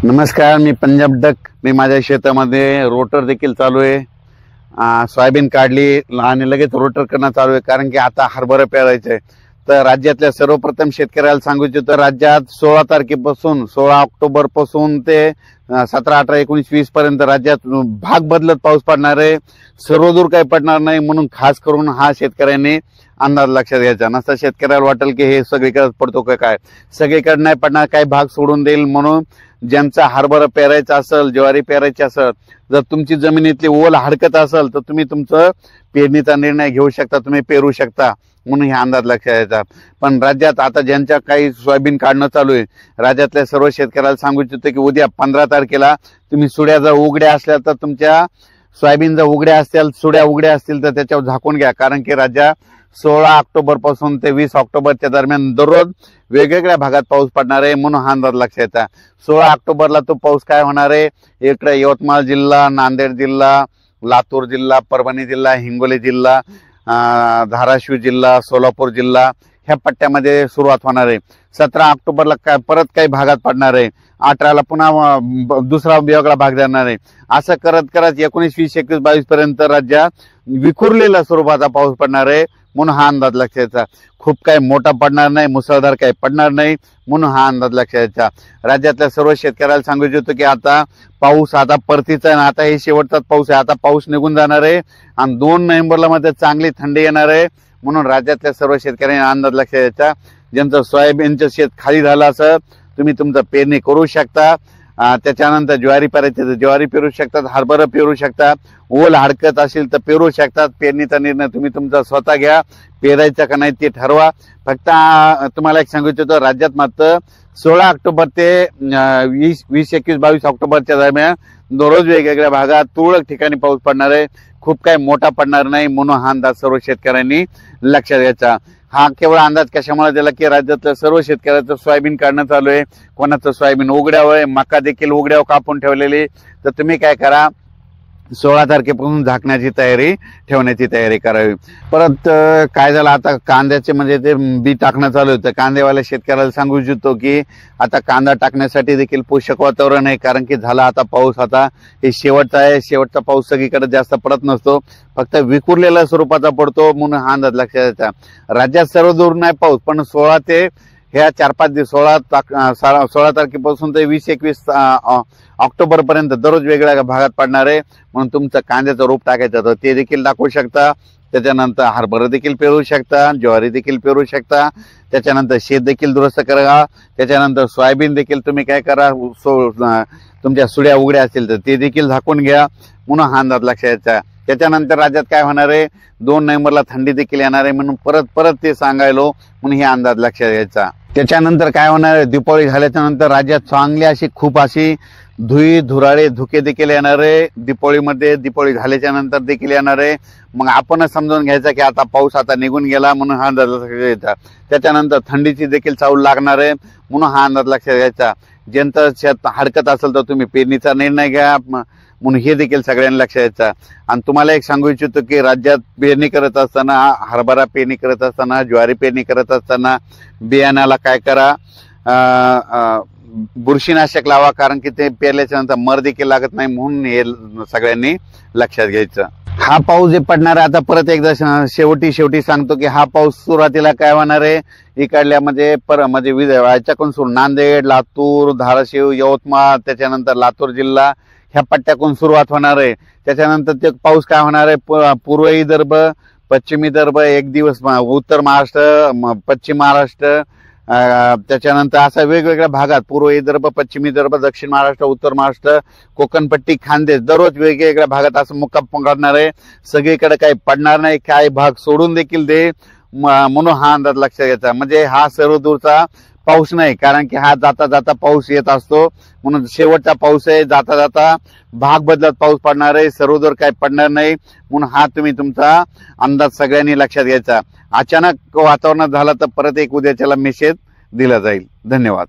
नमस्कार, मी पंजाब डक. मी माझ्या शेतामध्ये रोटर देखील चालू आहे. सोयाबीन काढली आणि लगेच रोटर करणं चालू आहे, कारण की आता हरभरा पेरायचं आहे. तर राज्यातल्या सर्वप्रथम शेतकऱ्याला सांगू इच्छितो, राज्यात 16 तारखेपासून 16 ऑक्टोबर पासून ते 17, 18, 19, 20 पर्यंत राज्यात भाग बदलत पाऊस पडणार आहे. सर्वदूर काही पडणार नाही, म्हणून खास करून हा शेतकऱ्यांनी अंदाज लक्षात घ्यायचा. नसता शेतकऱ्याला वाटेल की हे सगळीकडे पडतो का काय, सगळीकडे नाही पडणार, काही भाग सोडून देईल. म्हणून ज्यांचा हरभरा पेरायचा असेल, ज्वारी पेरायची असेल, जर तुमची जमिनीतली ओल हडकत असेल तर तुम्ही तुमचं पेरणीचा निर्णय घेऊ शकता, तुम्ही पेरू शकता. म्हणून हे अंदाज लक्षात घ्यायचा. पण राज्यात आता ज्यांच्या काही सोयाबीन काढणं चालू आहे, राज्यातल्या सर्व शेतकऱ्याला सांगू इच्छितो की उद्या 15 तारखेला तुम्ही सुड्या जर उघड्या असल्या तर तुमच्या सोयाबीन जर उघड्या असतील, सुड्या उघड्या असतील तर त्याच्यावर झाकून घ्या. कारण की राज्यात 16 ऑक्टोबर पासून ते 20 ऑक्टोबरच्या दरम्यान दररोज वेगवेगळ्या भागात पाऊस पडणार आहे. म्हणून हा अंदाज लक्षात घ्यायचा. 16 ऑक्टोबरला तो पाऊस काय होणार आहे, इकडे यवतमाळ जिल्हा, नांदेड जिल्हा, लातूर जिल्हा, परभणी जिल्हा, हिंगोली जिल्हा, धाराशिव जिल्हा, सोलापूर जिल्हा ह्या पट्ट्यामध्ये सुरुवात होणार आहे. 17 ऑक्टोबरला परत काही भागात पडणार आहे. 18ला पुन्हा दुसरा वेगळा भाग जाणार आहे. असं करत करत 19, 20, 21, 22 पर्यंत राज्यात विखुरलेल्या स्वरूपाचा पाऊस पडणार आहे. म्हणून हा अंदाज लक्षात घ्यायचा. खूप काही मोठा पडणार नाही, मुसळधार काही पडणार नाही. म्हणून हा अंदाज लक्षात घ्यायचा. राज्यातल्या सर्व शेतकऱ्याला सांगू इच्छितो की आता पाऊस आता परतीचा आहे, आता हे शेवटचाच पाऊस आहे. आता पाऊस निघून जाणार आहे आणि 2 नोव्हेंबरला मध्ये चांगली थंडी येणार आहे. म्हणून राज्यातल्या सर्व शेतकऱ्यांनी अंदाज लक्षात घ्यायचा. ज्यांचं सोयाबीनचं शेत खाली झालं असं तुम्ही तुमचं पेरणी करू शकता. त्याच्यानंतर ज्वारी पेरायची तर ज्वारी पेरू शकतात, हरभरा पेरू शकतात, ओल हडकत असेल तर पेरू शकतात. पेरणीचा निर्णय तुम्ही तुमचा स्वतः घ्या, पेरायचा का नाही ते ठरवा. फक्त तुम्हाला एक सांगू इच्छितो, राज्यात मात्र 16 ऑक्टोबर ते 20, 21, 22 ऑक्टोबरच्या दरम्यान दररोज वेगवेगळ्या भागात तुरळक ठिकाणी पाऊस पडणार आहे. खूप काही मोठा पडणार नाही. म्हणून हा अंदाज सर्व शेतकऱ्यांनी लक्षात घ्यायचा. हा केवळ अंदाज कशामुळे दिला की राज्यातल्या सर्व शेतकऱ्याचं सोयाबीन काढणं चालू आहे. कोणाचं सोयाबीन उघड्यावर आहे, मका देखील उघड्यावर कापून ठेवलेली. तर तुम्ही काय करा, 16 तारखेपासून झाकण्याची तयारी, ठेवण्याची तयारी करावी. परत काय झालं, आता कांद्याचे म्हणजे ते बी टाकणं चालू होतं. कांदेवाल्या शेतकऱ्याला सांगू इच्छितो की आता कांदा टाकण्यासाठी देखील पोषक वातावरण आहे. कारण की झाला आता पाऊस, आता हे शेवटचा आहे. शेवटचा पाऊस सगळीकडे जास्त पडत नसतो, फक्त विखुरलेल्या स्वरूपाचा पडतो. म्हणून हा अंदाज लक्षात घ्यायचा. राज्यात सर्व दूर नाही पाऊस, पण 16 ते ह्या 4-5 दिवस 16 तारखेपासून ते 20-21 ऑक्टोबर पर्यंत दररोज वेगळ्या भागात पडणार आहे. म्हणून तुमचं कांद्याचं रोप टाकायचं तर ते देखील टाकू शकता. त्याच्यानंतर हरभरा देखील पेरू शकता, ज्वारी देखील पेरू शकता. त्याच्यानंतर शेत देखील दुरुस्त करा. त्याच्यानंतर सोयाबीन देखील तुम्ही काय करा, तुमच्या सुड्या उघड्या असतील तर ते देखील झाकून घ्या. म्हणून हा अंदाज लक्षात घ्यायचा. त्याच्यानंतर राज्यात काय होणार आहे, 2 नोव्हेंबरला थंडी देखील येणार आहे. म्हणून परत ते सांगायलो. म्हणून हे अंदाज लक्षात घ्यायचा. त्याच्यानंतर काय होणार आहे, दिवाळी झाल्याच्या नंतर राज्यात चांगली अशी खूप अशी धुराळे धुके देखील येणार आहे. दिवाळी झाल्याच्या नंतर देखील येणार आहे. मग आपणच समजून घ्यायचा की आता पाऊस आता निघून गेला. म्हणून हा अंदाज लक्षात घ्यायचा. त्याच्यानंतर थंडीची देखील चाहूल लागणार आहे. म्हणून हा अंदाज लक्षात घ्यायचा. ज्यांचं शेत हडकत असेल तर तुम्ही पेरणीचा निर्णय घ्या. म्हणून हे देखील सगळ्यांनी लक्षात घ्यायचं. आणि तुम्हाला एक सांगू इच्छितो की राज्यात पेरणी करत असताना, हरभरा पेरणी करत असताना, ज्वारी पेरणी करत असताना बियाण्याला काय करा, बुरशीनाशक लावा. कारण की ते पेरल्याच्या नंतर मर देखील लागत नाही. म्हणून हे सगळ्यांनी लक्षात घ्यायचं. हा पाऊस जे पडणार आहे, आता परत एकदा शेवटी सांगतो की हा पाऊस सुरुवातीला काय होणार आहे, इकडल्या म्हणजे याच्याकडून सुरू नांदेड, लातूर, धाराशिव, यवतमाळ, त्याच्यानंतर लातूर जिल्हा ह्या पट्ट्याकडून सुरुवात होणार आहे. त्याच्यानंतर ते पाऊस काय होणार आहे, पूर्व विदर्भ, पश्चिम विदर्भ, एक दिवस उत्तर महाराष्ट्र, पश्चिम महाराष्ट्र, त्याच्यानंतर असा वेगवेगळ्या भागात पूर्व विदर्भ, पश्चिम विदर्भ, दक्षिण महाराष्ट्र, उत्तर महाराष्ट्र, कोकणपट्टी, खानदेश दररोज वेगवेगळ्या भागात असं मुक्काम पकडणार आहे. सगळीकडे काही पडणार नाही, काही भाग सोडून देखील दे. म्हणून हा अंदाज लक्षात घ्यायचा. म्हणजे हा सर्व दूरचा पाऊस नाही, कारण की हा जाता जाता पाऊस येत असतो. म्हणून शेवटचा पाऊस आहे, जाता जाता भाग बदलत पाऊस पडणार आहे. सर्वदूर काही पडणार नाही. म्हणून हा तुम्ही तुमचा अंदाज सगळ्यांनी लक्षात घ्यायचा. अचानक वातावरणात झाला तर परत एक उद्याच्याला मेसेज दिला जाईल. धन्यवाद.